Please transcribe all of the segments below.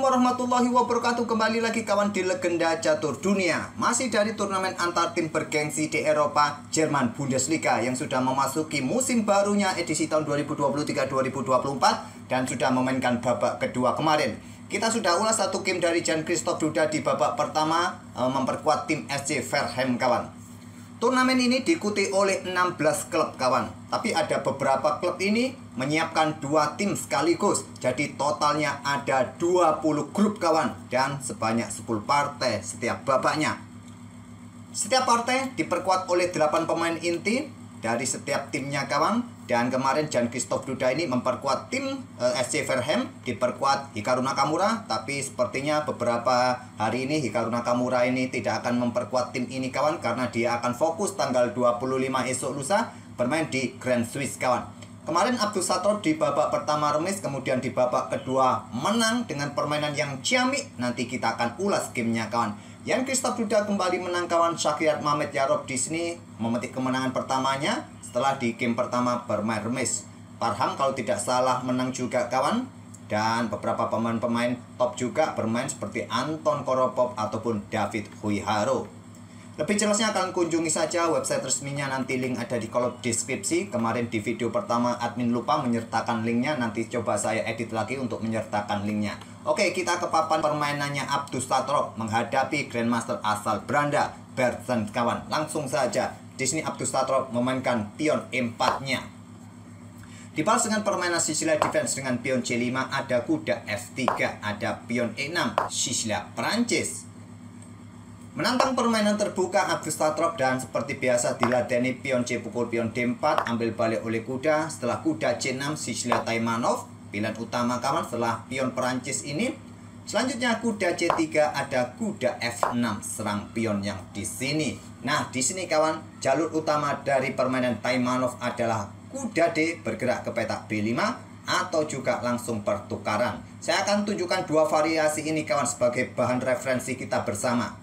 Assalamualaikum warahmatullahi wabarakatuh. Kembali lagi kawan di Legenda Catur Dunia. Masih dari turnamen antar tim bergengsi di Eropa, Jerman Bundesliga, yang sudah memasuki musim barunya edisi tahun 2023-2024 dan sudah memainkan babak kedua kemarin. Kita sudah ulas satu game dari Jan Christoph Duda di babak pertama, memperkuat tim SC Verheim kawan. Turnamen ini diikuti oleh 16 klub kawan. Tapi ada beberapa klub ini menyiapkan 2 tim sekaligus. Jadi totalnya ada 20 grup kawan. Dan sebanyak 10 partai setiap babaknya. Setiap partai diperkuat oleh 8 pemain inti dari setiap timnya kawan. Dan kemarin Jan Christoph Duda ini memperkuat tim SC Verheim, diperkuat Hikaru Nakamura. Tapi sepertinya beberapa hari ini Hikaru Nakamura ini tidak akan memperkuat tim ini kawan, karena dia akan fokus tanggal 25 esok lusa bermain di Grand Swiss kawan. Kemarin Abdul Satrob di babak pertama remis, kemudian di babak kedua menang dengan permainan yang ciamik. Nanti kita akan ulas gamenya kawan. Jan Christoph Duda kembali menang kawan. Shakhirat Mamed Yarob di sini memetik kemenangan pertamanya setelah di game pertama bermain remis. Parham kalau tidak salah menang juga kawan. Dan beberapa pemain-pemain top juga bermain seperti Anton Koropov ataupun David Huiharo. Lebih jelasnya kalian kunjungi saja website resminya, nanti link ada di kolom deskripsi. Kemarin di video pertama admin lupa menyertakan linknya, nanti coba saya edit lagi untuk menyertakan linknya. Oke, kita ke papan permainannya Abdul Satrob menghadapi Grandmaster asal Belanda, Bertens kawan. Langsung saja, di sini Abdul Satrob memainkan pion E4-nya. Dibalas dengan permainan Sicilia Defense dengan pion C5, ada kuda F3, ada pion E6, Sicilia Prancis. Menantang permainan terbuka Abdul Satrob dan seperti biasa diladeni pion C pukul pion D4, ambil balik oleh kuda. Setelah kuda C6, Sicilia Taimanov, pilihan utama kawan setelah pion Perancis ini. Selanjutnya kuda C3, ada kuda F6, serang pion yang di sini. Nah, di sini kawan, jalur utama dari permainan Taimanov adalah kuda D bergerak ke petak B5 atau juga langsung pertukaran. Saya akan tunjukkan 2 variasi ini kawan sebagai bahan referensi kita bersama.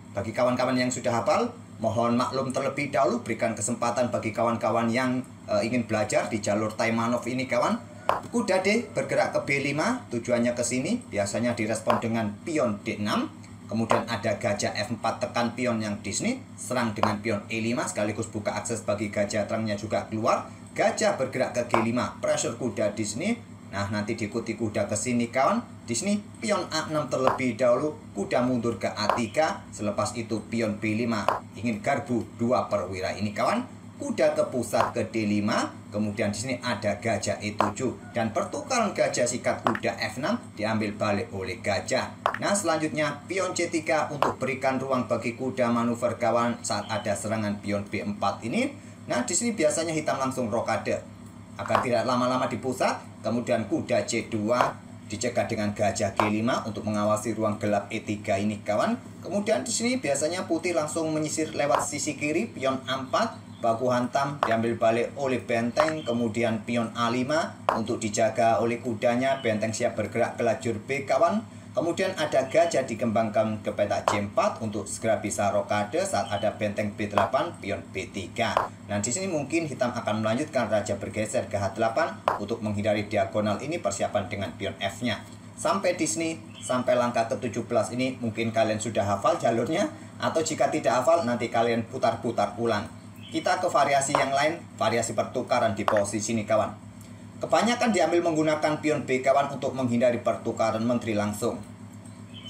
Bagi kawan-kawan yang sudah hafal, mohon maklum terlebih dahulu, berikan kesempatan bagi kawan-kawan yang ingin belajar di jalur Taimanov ini kawan. Kuda D bergerak ke B5, tujuannya ke sini, biasanya direspon dengan pion D6. Kemudian ada gajah F4 tekan pion yang di sini, serang dengan pion E5 sekaligus buka akses bagi gajah terangnya juga keluar. Gajah bergerak ke G5, pressure kuda di sini. Nah, nanti diikuti kuda ke sini kawan. Di sini pion A6 terlebih dahulu, kuda mundur ke A3, selepas itu pion B5 ingin garbu 2 perwira ini kawan. Kuda ke pusat ke D5, kemudian di sini ada gajah E7 dan pertukaran gajah sikat kuda F6 diambil balik oleh gajah. Nah, selanjutnya pion C3 untuk berikan ruang bagi kuda manuver kawan saat ada serangan pion B4 ini. Nah, di sini biasanya hitam langsung rokade agar tidak lama-lama di pusat. Kemudian kuda C2 dicegah dengan gajah G5 untuk mengawasi ruang gelap E3 ini kawan. Kemudian di sini biasanya putih langsung menyisir lewat sisi kiri, pion A4, baku hantam diambil balik oleh benteng. Kemudian pion A5 untuk dijaga oleh kudanya, benteng siap bergerak ke lajur B kawan. Kemudian ada gajah dikembangkan ke petak C4 untuk segera bisa rokade saat ada benteng B8, pion B3. Nah, di sini mungkin hitam akan melanjutkan raja bergeser ke H8 untuk menghindari diagonal ini, persiapan dengan pion F-nya. Sampai di sini, sampai langkah ke-17 ini mungkin kalian sudah hafal jalurnya, atau jika tidak hafal nanti kalian putar-putar ulang. Kita ke variasi yang lain, variasi pertukaran di posisi ini kawan. Kebanyakan diambil menggunakan pion B kawan untuk menghindari pertukaran menteri langsung.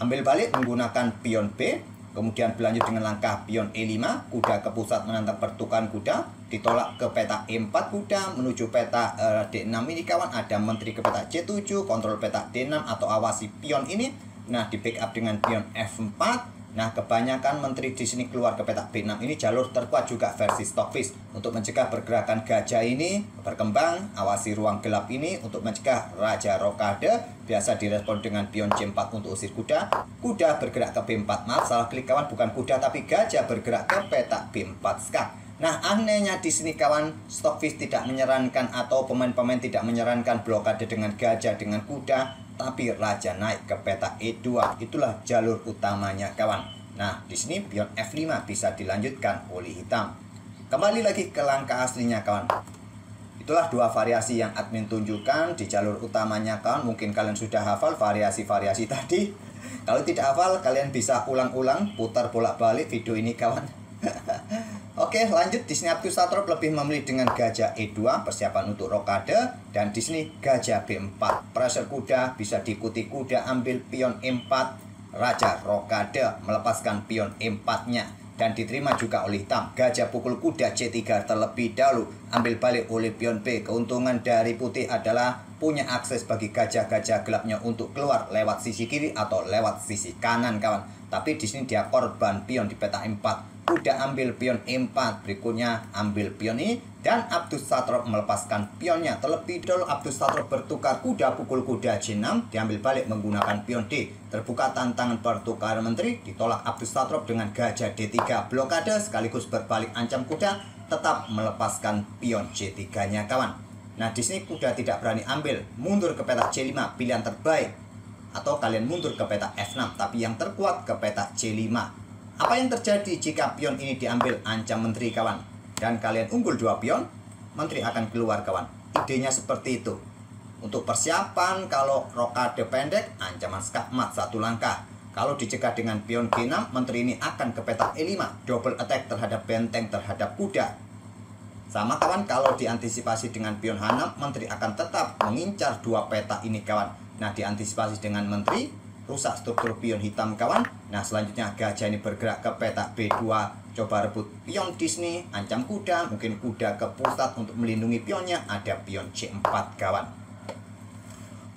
Ambil balik menggunakan pion B, kemudian berlanjut dengan langkah pion E5, kuda ke pusat menantang pertukaran kuda, ditolak ke petak E4 kuda menuju petak D6 ini kawan, ada menteri ke petak C7, kontrol petak D6 atau awasi pion ini. Nah, di backup dengan pion F4. Nah, kebanyakan menteri di sini keluar ke petak B6 ini jalur terkuat juga versi Stockfish untuk mencegah pergerakan gajah ini berkembang. Awasi ruang gelap ini untuk mencegah raja rokade, biasa direspon dengan pion C4 untuk usir kuda. Kuda bergerak ke B4, maaf salah klik kawan, bukan kuda tapi gajah bergerak ke petak B4 skak. Nah, anehnya di sini kawan, Stockfish tidak menyarankan atau pemain-pemain tidak menyarankan blokade dengan gajah dengan kuda, tapi raja naik ke petak E2. Itulah jalur utamanya kawan. Nah, di sini pion F5 bisa dilanjutkan oleh hitam. Kembali lagi ke langkah aslinya kawan. Itulah dua variasi yang admin tunjukkan di jalur utamanya kawan. Mungkin kalian sudah hafal variasi-variasi tadi. Kalau tidak hafal, kalian bisa ulang-ulang, putar bolak-balik video ini kawan. Oke, lanjut. Di sini Abdus Satrop lebih memilih dengan gajah E2, persiapan untuk rokade. Dan di sini gajah B4, pressure kuda, bisa diikuti kuda ambil pion E4, raja rokade, melepaskan pion E4-nya. Dan diterima juga oleh hitam. Gajah pukul kuda C3 terlebih dahulu, ambil balik oleh pion B. Keuntungan dari putih adalah punya akses bagi gajah-gajah gelapnya untuk keluar lewat sisi kiri atau lewat sisi kanan kawan. Tapi di sini dia korban pion di peta 4. Kuda ambil pion E4, berikutnya ambil pion ini, dan Abdus Satrop melepaskan pionnya. Terlebih dahulu Abdus Satrop bertukar kuda pukul kuda C6, diambil balik menggunakan pion D. Terbuka tantangan pertukaran menteri, ditolak Abdus Satrop dengan gajah D3 blokade sekaligus berbalik ancam kuda, tetap melepaskan pion C3-nya kawan. Nah, di sini kuda tidak berani ambil, mundur ke peta C5, pilihan terbaik. Atau kalian mundur ke peta F6, tapi yang terkuat ke peta C5. Apa yang terjadi jika pion ini diambil ancam menteri kawan? Dan kalian unggul 2 pion, menteri akan keluar kawan. Idenya seperti itu. Untuk persiapan kalau rokade pendek, ancaman skakmat 1 langkah. Kalau dicegah dengan pion G6, menteri ini akan ke peta E5, double attack terhadap benteng terhadap kuda. Sama kawan, kalau diantisipasi dengan pion H6, menteri akan tetap mengincar 2 peta ini kawan. Nah, diantisipasi dengan menteri, rusak struktur pion hitam kawan. Nah, selanjutnya gajah ini bergerak ke peta B2, coba rebut pion di sini, ancam kuda, mungkin kuda ke pusat untuk melindungi pionnya, ada pion C4 kawan.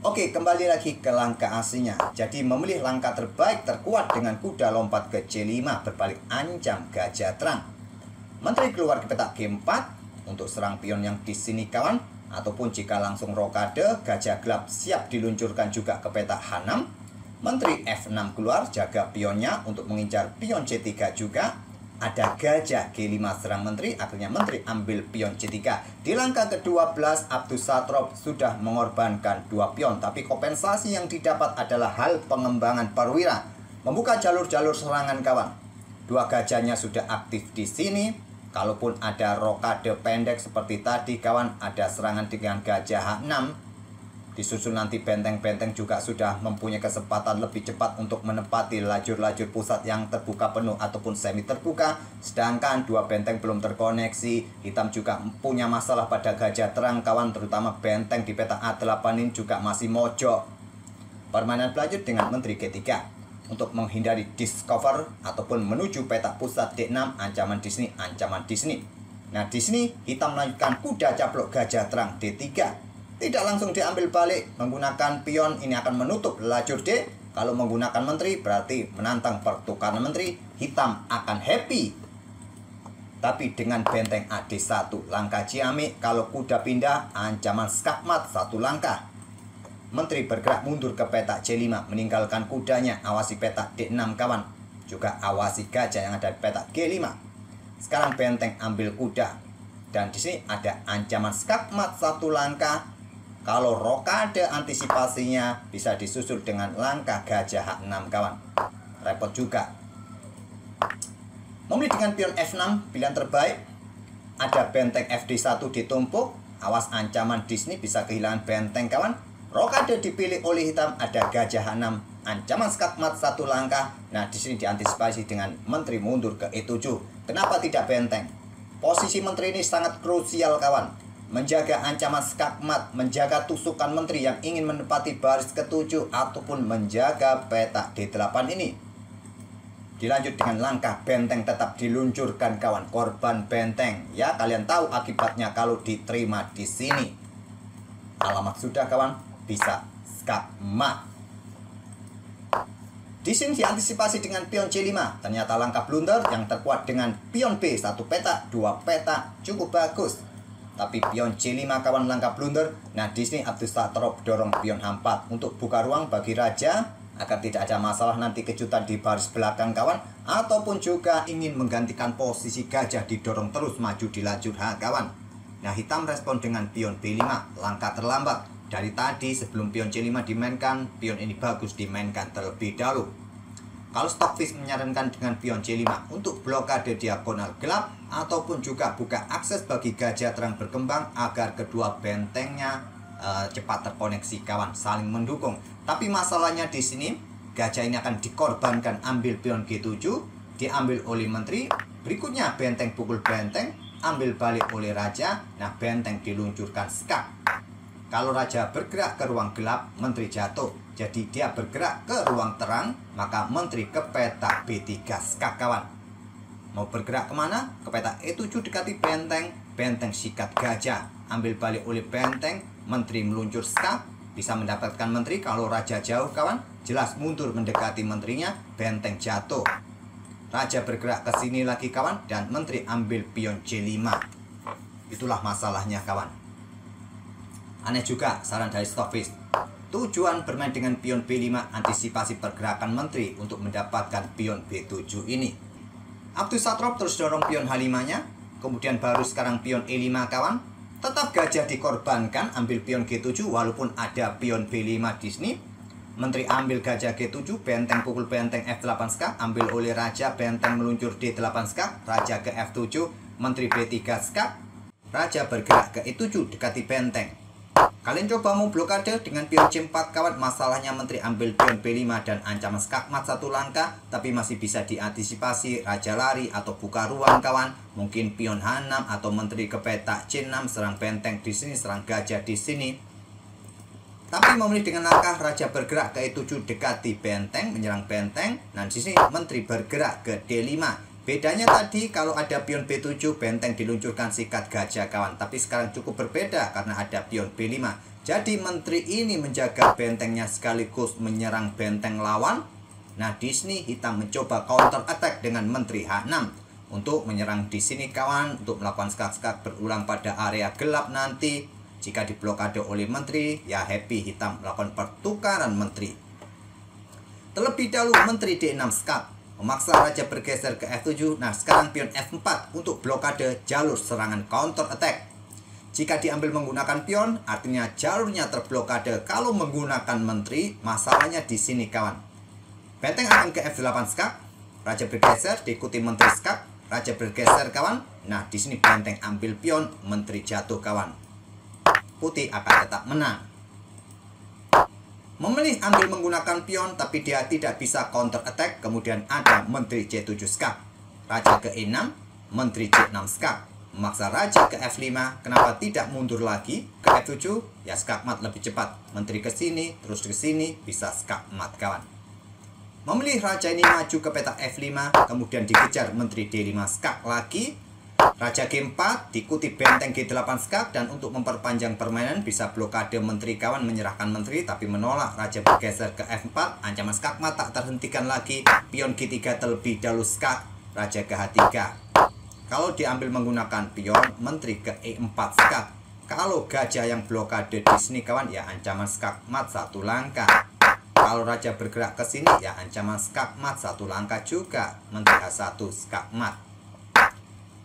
Oke, kembali lagi ke langkah aslinya. Jadi memilih langkah terbaik terkuat dengan kuda lompat ke C5 berbalik ancam gajah terang. Menteri keluar ke peta G4 untuk serang pion yang di sini kawan, ataupun jika langsung rokade, gajah gelap siap diluncurkan juga ke peta H6. Menteri F6 keluar, jaga pionnya untuk mengincar pion C3 juga. Ada gajah G5 serang menteri, akhirnya menteri ambil pion C3. Di langkah ke-12, Abdus Satrop sudah mengorbankan 2 pion, tapi kompensasi yang didapat adalah hal pengembangan perwira. Membuka jalur-jalur serangan kawan. 2 gajahnya sudah aktif di sini. Kalaupun ada rokade pendek seperti tadi kawan, ada serangan dengan gajah H6. Disusul nanti benteng-benteng juga sudah mempunyai kesempatan lebih cepat untuk menempati lajur-lajur pusat yang terbuka penuh ataupun semi terbuka. Sedangkan 2 benteng belum terkoneksi. Hitam juga punya masalah pada gajah terang kawan, terutama benteng di peta A8 ini juga masih mojok. Permainan berlanjut dengan menteri G3 untuk menghindari discover ataupun menuju peta pusat D6, ancaman di sini, ancaman di sini. Nah, di sini hitam melanjutkan kuda caplok gajah terang D3. Tidak langsung diambil balik menggunakan pion, ini akan menutup lajur D. Kalau menggunakan menteri berarti menantang pertukaran menteri, hitam akan happy. Tapi dengan benteng AD1, langkah ciamik, kalau kuda pindah, ancaman skakmat 1 langkah. Menteri bergerak mundur ke peta C5, meninggalkan kudanya, awasi peta D6 kawan. Juga awasi gajah yang ada di peta G5. Sekarang benteng ambil kuda. Dan di sini ada ancaman skakmat 1 langkah. Kalau rokade antisipasinya bisa disusul dengan langkah gajah H6 kawan. Repot juga. Memilih dengan pion F6, pilihan terbaik. Ada benteng FD1 ditumpuk. Awas ancaman di sini bisa kehilangan benteng kawan. Rokade dipilih oleh hitam, ada gajah H6. Ancaman skakmat 1 langkah. Nah, di sini diantisipasi dengan menteri mundur ke E7. Kenapa tidak benteng? Posisi menteri ini sangat krusial kawan. Menjaga ancaman skakmat, menjaga tusukan menteri yang ingin menempati baris ke-7 ataupun menjaga peta D8 ini. Dilanjut dengan langkah benteng tetap diluncurkan kawan, korban benteng. Ya, kalian tahu akibatnya kalau diterima di sini. Alamat sudah kawan, bisa skakmat. Di sini diantisipasi dengan pion C5. Ternyata langkah blunder yang terkuat dengan pion B, 1 peta, 2 peta, cukup bagus. Tapi pion C5 kawan langkah blunder. Nah, di sini Abdus Satrop dorong pion H4 untuk buka ruang bagi raja agar tidak ada masalah nanti kejutan di baris belakang kawan, ataupun juga ingin menggantikan posisi gajah didorong terus maju di lajur H kawan. Nah, hitam respon dengan pion B5, langkah terlambat. Dari tadi sebelum pion C5 dimainkan, pion ini bagus dimainkan terlebih dahulu. Kalau Stockfish menyarankan dengan pion C5 untuk blokade diagonal gelap ataupun juga buka akses bagi gajah terang berkembang agar kedua bentengnya cepat terkoneksi kawan, saling mendukung. Tapi masalahnya di sini gajah ini akan dikorbankan, ambil pion G7 diambil oleh menteri, berikutnya benteng pukul benteng, ambil balik oleh raja. Nah, benteng diluncurkan skak. Kalau raja bergerak ke ruang gelap, menteri jatuh. Jadi dia bergerak ke ruang terang, maka menteri ke peta B3 skak kawan. Mau bergerak kemana? Ke peta E7 dekati benteng, benteng sikat gajah, ambil balik oleh benteng, menteri meluncur skak, bisa mendapatkan menteri. Kalau raja jauh kawan, jelas mundur mendekati menterinya, benteng jatuh. Raja bergerak ke sini lagi kawan, dan menteri ambil pion C5. Itulah masalahnya kawan. Aneh juga saran dari Stockfish. Tujuan bermain dengan pion B5 antisipasi pergerakan menteri untuk mendapatkan pion B7 ini. Abdussatrob terus dorong pion H5-nya, kemudian baru sekarang pion E5 kawan. Tetap gajah dikorbankan, ambil pion G7 walaupun ada pion B5 di sini. Menteri ambil gajah G7, benteng pukul benteng F8 skak, ambil oleh raja, benteng meluncur D8 skak, raja ke F7, menteri B3 skak, raja bergerak ke E7 dekati benteng. Kalian coba mau blokade dengan pion C4 kawan, masalahnya menteri ambil pion B5 dan ancaman skakmat satu langkah, tapi masih bisa diantisipasi, raja lari atau buka ruang kawan, mungkin pion H6 atau menteri ke peta C6, serang benteng di sini, serang gajah di sini. Tapi memilih dengan langkah raja bergerak ke E7 dekati benteng, menyerang benteng. Nah, di sini menteri bergerak ke D5. Bedanya tadi kalau ada pion B7, benteng diluncurkan sikat gajah kawan. Tapi sekarang cukup berbeda karena ada pion B5. Jadi menteri ini menjaga bentengnya sekaligus menyerang benteng lawan. Nah, di sini hitam mencoba counter attack dengan menteri H6 untuk menyerang di sini kawan, untuk melakukan skak-skak berulang pada area gelap nanti. Jika diblokade oleh menteri, ya happy hitam melakukan pertukaran menteri. Terlebih dahulu menteri D6 skak, memaksa raja bergeser ke F7. Nah, sekarang pion F4 untuk blokade jalur serangan counter attack. Jika diambil menggunakan pion, artinya jalurnya terblokade. Kalau menggunakan menteri, masalahnya di sini kawan. Benteng akan ke F8 skak, raja bergeser diikuti menteri skak, raja bergeser kawan. Nah, di sini benteng ambil pion, menteri jatuh kawan. Putih akan tetap menang. Memilih ambil menggunakan pion, tapi dia tidak bisa counter attack. Kemudian ada menteri C7 skak, raja ke E6, menteri C6 skak, memaksa raja ke F5. Kenapa tidak mundur lagi ke F7? Ya skakmat lebih cepat. Menteri ke sini, terus ke sini, bisa skakmat kawan. Memilih raja ini maju ke peta F5, kemudian dikejar menteri D5 skak lagi. Raja G4 diikuti benteng G8 skak, dan untuk memperpanjang permainan bisa blokade menteri kawan, menyerahkan menteri tapi menolak. Raja bergeser ke F4, ancaman skakmat tak terhentikan lagi. Pion G3 terlebih dahulu skak, raja ke H3. Kalau diambil menggunakan pion, menteri ke E4 skak. Kalau gajah yang blokade di sini kawan, ya ancaman skakmat satu langkah. Kalau raja bergerak ke sini, ya ancaman skakmat satu langkah juga, menteri H1 skakmat.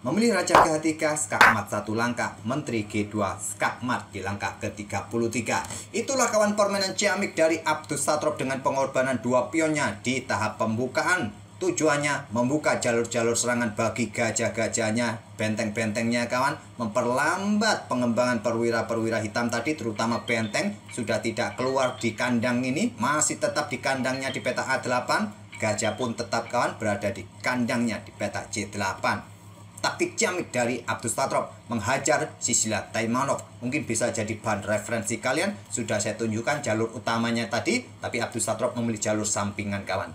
Memilih raja ke H3, skakmat satu langkah, menteri G2 skakmat di langkah ke-33. Itulah kawan permainan ciamik dari Abdussatrob dengan pengorbanan dua pionnya di tahap pembukaan. Tujuannya membuka jalur-jalur serangan bagi gajah-gajahnya, benteng-bentengnya kawan, memperlambat pengembangan perwira-perwira hitam tadi, terutama benteng sudah tidak keluar di kandang ini, masih tetap di kandangnya di peta A8. Gajah pun tetap kawan berada di kandangnya di peta C8. Taktik ciamik dari Abdussatrob menghajar Sisila Taimanov. Mungkin bisa jadi bahan referensi kalian. Sudah saya tunjukkan jalur utamanya tadi, tapi Abdussatrob memilih jalur sampingan kawan.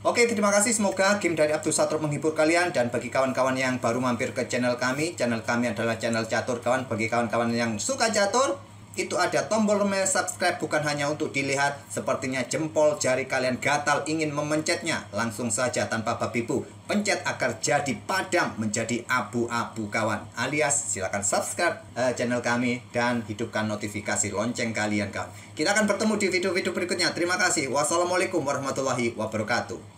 Oke, terima kasih. Semoga game dari Abdussatrob menghibur kalian. Dan bagi kawan-kawan yang baru mampir ke channel kami adalah channel catur kawan. Bagi kawan-kawan yang suka catur, itu ada tombol remail subscribe, bukan hanya untuk dilihat. Sepertinya jempol jari kalian gatal ingin memencetnya. Langsung saja tanpa babi bu, pencet agar jadi padam, menjadi abu-abu kawan. Alias silakan subscribe channel kami dan hidupkan notifikasi lonceng kalian kawan. Kita akan bertemu di video-video berikutnya. Terima kasih. Wassalamualaikum warahmatullahi wabarakatuh.